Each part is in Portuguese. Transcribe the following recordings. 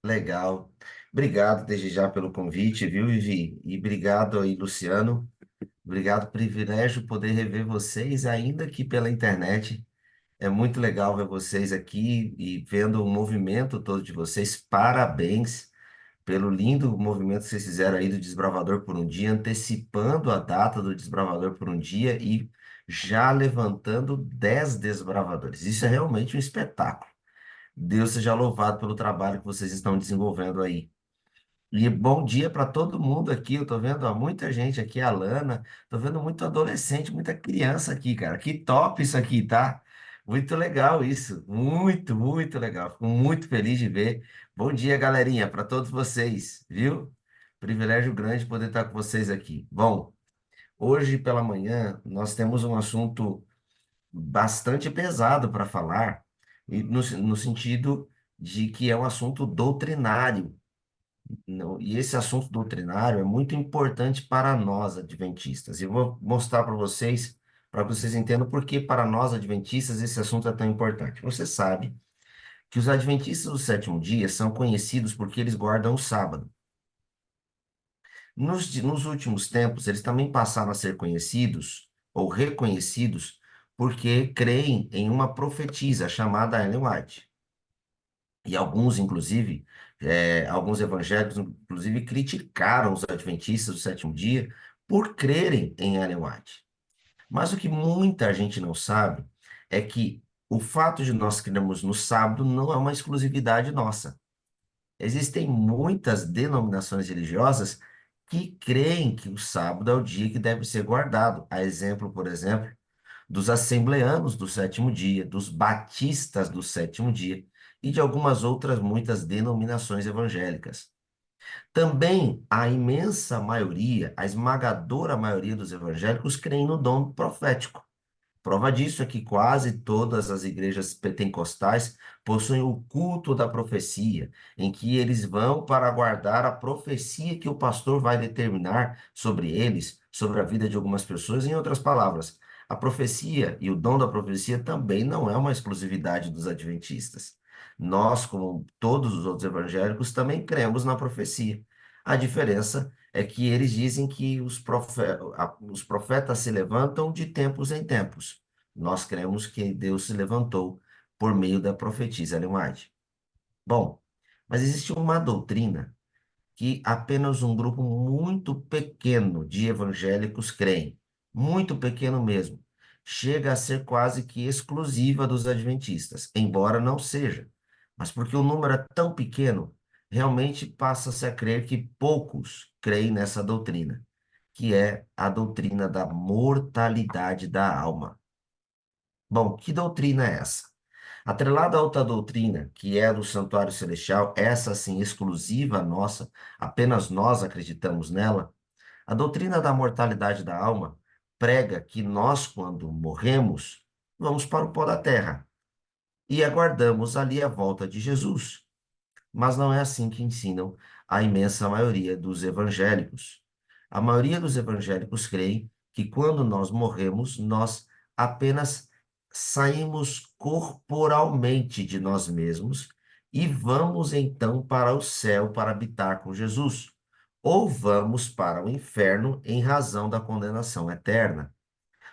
Legal. Obrigado desde já pelo convite, viu, Vivi? E obrigado aí, Luciano. Obrigado, privilégio poder rever vocês, ainda que pela internet. É muito legal ver vocês aqui e vendo o movimento todo de vocês. Parabéns pelo lindo movimento que vocês fizeram aí do Desbravador por um Dia, antecipando a data do Desbravador por um Dia e já levantando 10 desbravadores. Isso é realmente um espetáculo. Deus seja louvado pelo trabalho que vocês estão desenvolvendo aí. E bom dia para todo mundo aqui. Eu tô vendo ó, muita gente aqui, a Lana. Tô vendo muito adolescente, muita criança aqui, cara. Que top isso aqui, tá? Muito legal isso. Muito, muito legal. Fico muito feliz de ver. Bom dia, galerinha, para todos vocês, viu? Privilégio grande poder estar com vocês aqui. Bom, hoje pela manhã nós temos um assunto bastante pesado para falar, e no sentido de que é um assunto doutrinário. Não, e esse assunto doutrinário é muito importante para nós, adventistas. E eu vou mostrar para que vocês entendam por que para nós, adventistas, esse assunto é tão importante. Você sabe que os adventistas do sétimo dia são conhecidos porque eles guardam o sábado. Nos últimos tempos, eles também passaram a ser conhecidos ou reconhecidos porque creem em uma profetisa chamada Ellen White. E alguns, inclusive, alguns evangélicos, inclusive, criticaram os adventistas do sétimo dia por crerem em Ellen White. Mas o que muita gente não sabe é que o fato de nós crermos no sábado não é uma exclusividade nossa. Existem muitas denominações religiosas que creem que o sábado é o dia que deve ser guardado. A exemplo, por exemplo, dos assembleanos do sétimo dia, dos batistas do sétimo dia e de algumas outras muitas denominações evangélicas. Também a imensa maioria, a esmagadora maioria dos evangélicos creem no dom profético. Prova disso é que quase todas as igrejas pentecostais possuem o culto da profecia, em que eles vão para guardar a profecia que o pastor vai determinar sobre eles, sobre a vida de algumas pessoas. Em outras palavras, a profecia e o dom da profecia também não é uma exclusividade dos adventistas. Nós, como todos os outros evangélicos, também cremos na profecia. A diferença é que eles dizem que os profetas se levantam de tempos em tempos. Nós cremos que Deus se levantou por meio da profetisa Ellen White. Bom, mas existe uma doutrina que apenas um grupo muito pequeno de evangélicos creem, muito pequeno mesmo. Chega a ser quase que exclusiva dos adventistas, embora não seja. Mas porque o número é tão pequeno, realmente passa-se a crer que poucos creem nessa doutrina, que é a doutrina da mortalidade da alma. Bom, que doutrina é essa? Atrelada a outra doutrina, que é a do santuário celestial, essa sim exclusiva nossa, apenas nós acreditamos nela, a doutrina da mortalidade da alma prega que nós, quando morremos, vamos para o pó da terra e aguardamos ali a volta de Jesus. Mas não é assim que ensinam a imensa maioria dos evangélicos. A maioria dos evangélicos creem que quando nós morremos, nós apenas saímos corporalmente de nós mesmos e vamos então para o céu para habitar com Jesus, ou vamos para o inferno em razão da condenação eterna.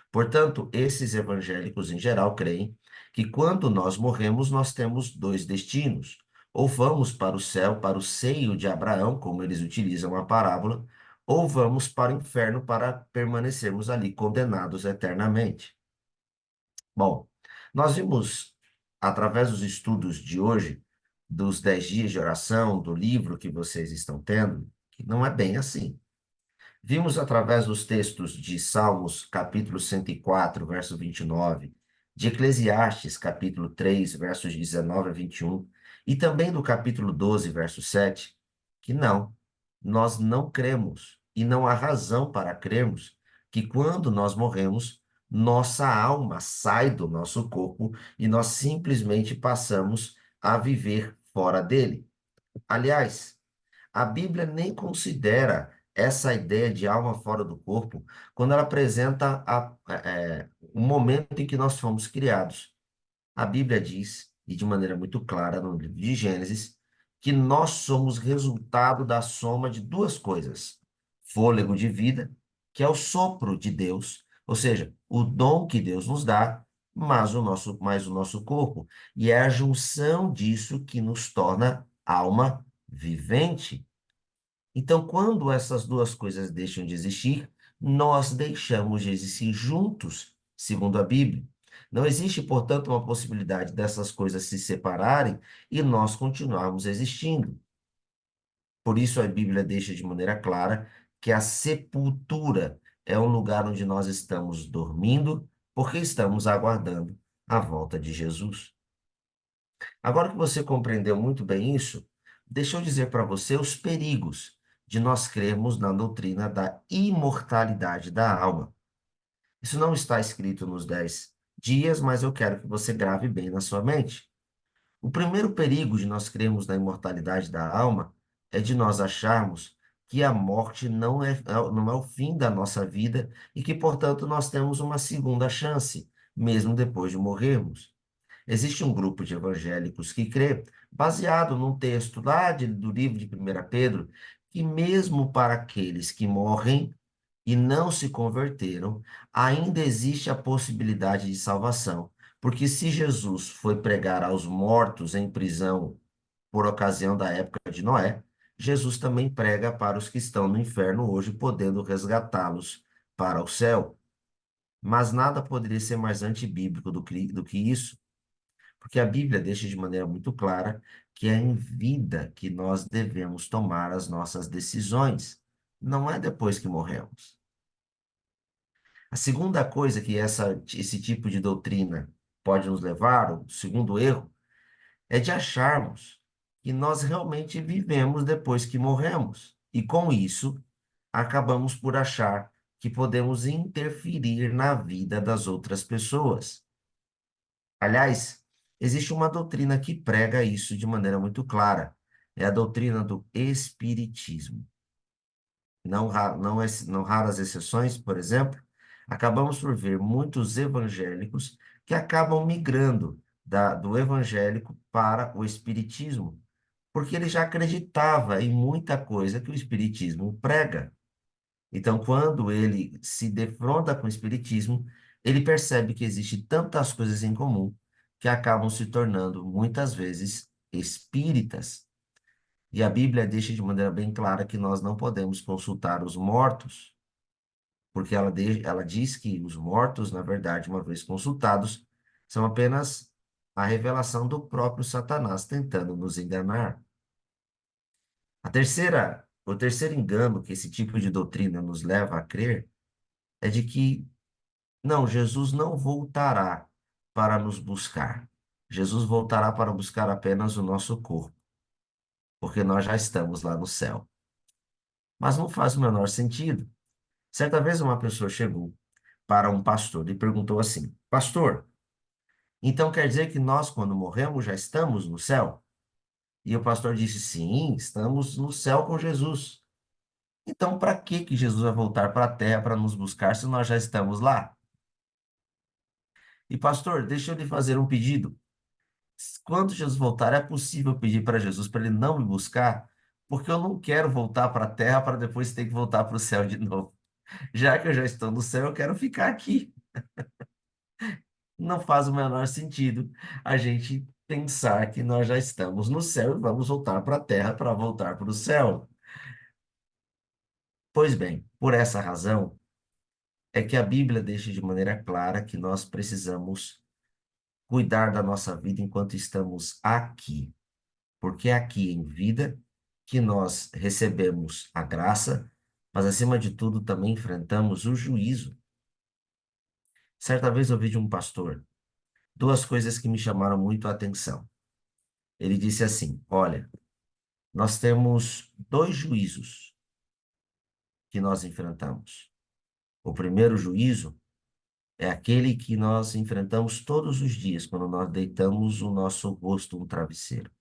Portanto, esses evangélicos em geral creem que quando nós morremos, nós temos dois destinos. Ou vamos para o céu, para o seio de Abraão, como eles utilizam a parábola, ou vamos para o inferno para permanecermos ali condenados eternamente. Bom, nós vimos, através dos estudos de hoje, dos 10 dias de oração, do livro que vocês estão tendo, que não é bem assim. Vimos através dos textos de Salmos, capítulo 104, verso 29, de Eclesiastes, capítulo 3, versos 19 a 21, e também do capítulo 12, verso 7, que não, nós não cremos, e não há razão para crermos, que quando nós morremos, nossa alma sai do nosso corpo e nós simplesmente passamos a viver fora dele. Aliás, a Bíblia nem considera essa ideia de alma fora do corpo quando ela apresenta o momento em que nós fomos criados. A Bíblia diz, e de maneira muito clara no livro de Gênesis, que nós somos resultado da soma de duas coisas: fôlego de vida, que é o sopro de Deus, ou seja, o dom que Deus nos dá, mais o nosso corpo, e é a junção disso que nos torna alma vivente. Então, quando essas duas coisas deixam de existir, nós deixamos de existir juntos, segundo a Bíblia. Não existe, portanto, uma possibilidade dessas coisas se separarem e nós continuarmos existindo. Por isso, a Bíblia deixa de maneira clara que a sepultura é um lugar onde nós estamos dormindo, porque estamos aguardando a volta de Jesus. Agora que você compreendeu muito bem isso, deixa eu dizer para você os perigos de nós crermos na doutrina da imortalidade da alma. Isso não está escrito nos 10 dias, mas eu quero que você grave bem na sua mente. O primeiro perigo de nós crermos na imortalidade da alma é de nós acharmos que a morte não é o fim da nossa vida e que, portanto, nós temos uma segunda chance, mesmo depois de morrermos. Existe um grupo de evangélicos que crê, baseado num texto lá do livro de 1 Pedro, que mesmo para aqueles que morrem e não se converteram, ainda existe a possibilidade de salvação. Porque se Jesus foi pregar aos mortos em prisão por ocasião da época de Noé, Jesus também prega para os que estão no inferno hoje, podendo resgatá-los para o céu. Mas nada poderia ser mais antibíblico do que isso. Porque a Bíblia deixa de maneira muito clara que é em vida que nós devemos tomar as nossas decisões, não é depois que morremos. A segunda coisa que esse tipo de doutrina pode nos levar, o segundo erro, é de acharmos que nós realmente vivemos depois que morremos. E com isso, acabamos por achar que podemos interferir na vida das outras pessoas. Aliás, existe uma doutrina que prega isso de maneira muito clara. É a doutrina do espiritismo. Não raras exceções, por exemplo, acabamos por ver muitos evangélicos que acabam migrando do evangélico para o espiritismo, porque ele já acreditava em muita coisa que o espiritismo prega. Então, quando ele se defronta com o espiritismo, ele percebe que existe tantas coisas em comum que acabam se tornando muitas vezes espíritas. E a Bíblia deixa de maneira bem clara que nós não podemos consultar os mortos, porque ela diz que os mortos, na verdade, uma vez consultados, são apenas a revelação do próprio Satanás tentando nos enganar. O terceiro engano que esse tipo de doutrina nos leva a crer é de que, não, Jesus não voltará para nos buscar. Jesus voltará para buscar apenas o nosso corpo, porque nós já estamos lá no céu. Mas não faz o menor sentido. Certa vez uma pessoa chegou para um pastor e perguntou assim: Pastor, então quer dizer que nós, quando morremos, já estamos no céu? E o pastor disse: Sim, estamos no céu com Jesus. Então, para que Jesus vai voltar para a terra para nos buscar se nós já estamos lá? E pastor, deixa eu lhe fazer um pedido. Quando Jesus voltar, é possível pedir para Jesus para ele não me buscar, porque eu não quero voltar para a terra para depois ter que voltar para o céu de novo. Já que eu já estou no céu, eu quero ficar aqui. Não faz o menor sentido a gente pensar que nós já estamos no céu e vamos voltar para a terra para voltar para o céu. Pois bem, por essa razão é que a Bíblia deixa de maneira clara que nós precisamos cuidar da nossa vida enquanto estamos aqui. Porque é aqui em vida que nós recebemos a graça, mas acima de tudo também enfrentamos o juízo. Certa vez eu ouvi de um pastor duas coisas que me chamaram muito a atenção. Ele disse assim: Olha, nós temos dois juízos que nós enfrentamos. O primeiro juízo é aquele que nós enfrentamos todos os dias, quando nós deitamos o nosso rosto no travesseiro.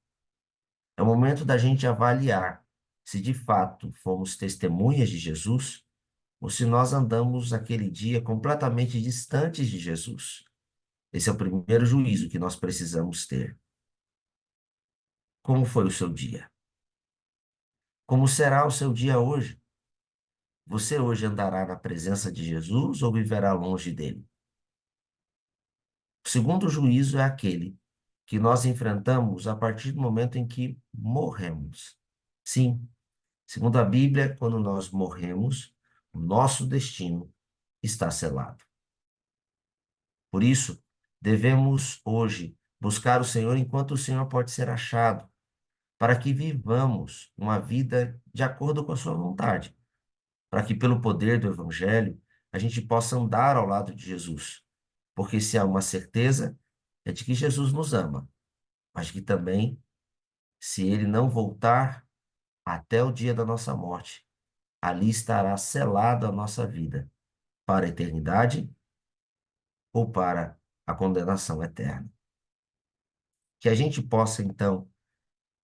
É o momento da gente avaliar se de fato fomos testemunhas de Jesus ou se nós andamos aquele dia completamente distantes de Jesus. Esse é o primeiro juízo que nós precisamos ter. Como foi o seu dia? Como será o seu dia hoje? Você hoje andará na presença de Jesus ou viverá longe dele? O segundo juízo é aquele que nós enfrentamos a partir do momento em que morremos. Sim, segundo a Bíblia, quando nós morremos, o nosso destino está selado. Por isso, devemos hoje buscar o Senhor enquanto o Senhor pode ser achado, para que vivamos uma vida de acordo com a sua vontade, para que pelo poder do Evangelho a gente possa andar ao lado de Jesus. Porque se há uma certeza, é de que Jesus nos ama, mas que também, se ele não voltar até o dia da nossa morte, ali estará selada a nossa vida para a eternidade ou para a condenação eterna. Que a gente possa, então,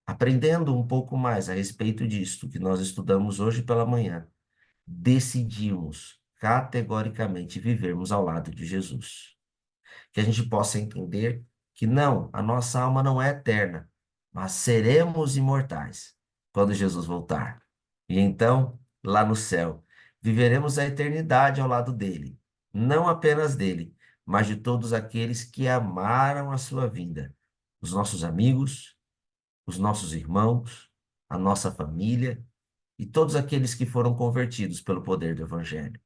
aprendendo um pouco mais a respeito disto que nós estudamos hoje pela manhã, decidimos categoricamente vivermos ao lado de Jesus. Que a gente possa entender que não, a nossa alma não é eterna, mas seremos imortais quando Jesus voltar. E então, lá no céu, viveremos a eternidade ao lado dele, não apenas dele, mas de todos aqueles que amaram a sua vinda, os nossos amigos, os nossos irmãos, a nossa família e todos aqueles que foram convertidos pelo poder do Evangelho.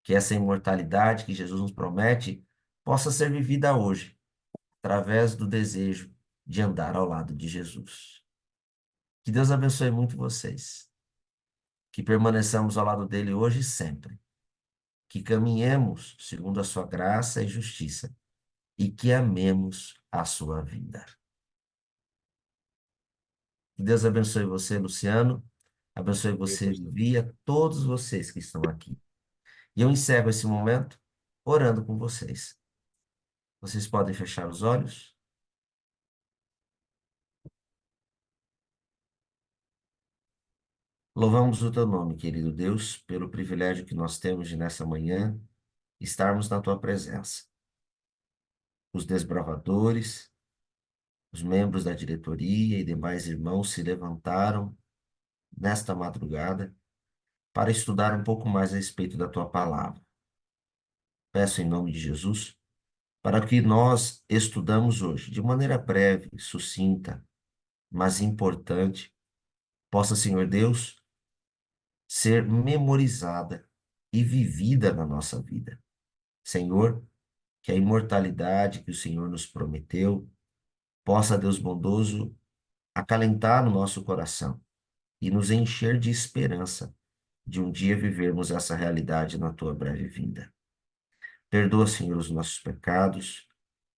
Que essa imortalidade que Jesus nos promete possa ser vivida hoje, através do desejo de andar ao lado de Jesus. Que Deus abençoe muito vocês. Que permaneçamos ao lado dele hoje e sempre. Que caminhemos segundo a sua graça e justiça e que amemos a sua vida. Que Deus abençoe você, Luciano. Abençoe você, Vivi, e a todos vocês que estão aqui. E eu encerro esse momento orando com vocês. Vocês podem fechar os olhos? Louvamos o teu nome, querido Deus, pelo privilégio que nós temos de nessa manhã estarmos na tua presença. Os desbravadores, os membros da diretoria e demais irmãos se levantaram nesta madrugada para estudar um pouco mais a respeito da tua palavra. Peço em nome de Jesus para que nós estudamos hoje, de maneira breve, sucinta, mas importante, possa, Senhor Deus, ser memorizada e vivida na nossa vida. Senhor, que a imortalidade que o Senhor nos prometeu possa, Deus bondoso, acalentar no nosso coração e nos encher de esperança de um dia vivermos essa realidade na tua breve vinda. Perdoa, Senhor, os nossos pecados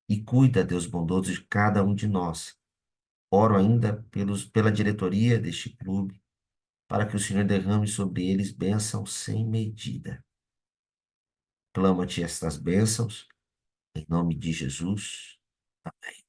e cuida, Deus bondoso, de cada um de nós. Oro ainda pela diretoria deste clube, para que o Senhor derrame sobre eles bênçãos sem medida. Clamo-te estas bênçãos, em nome de Jesus. Amém.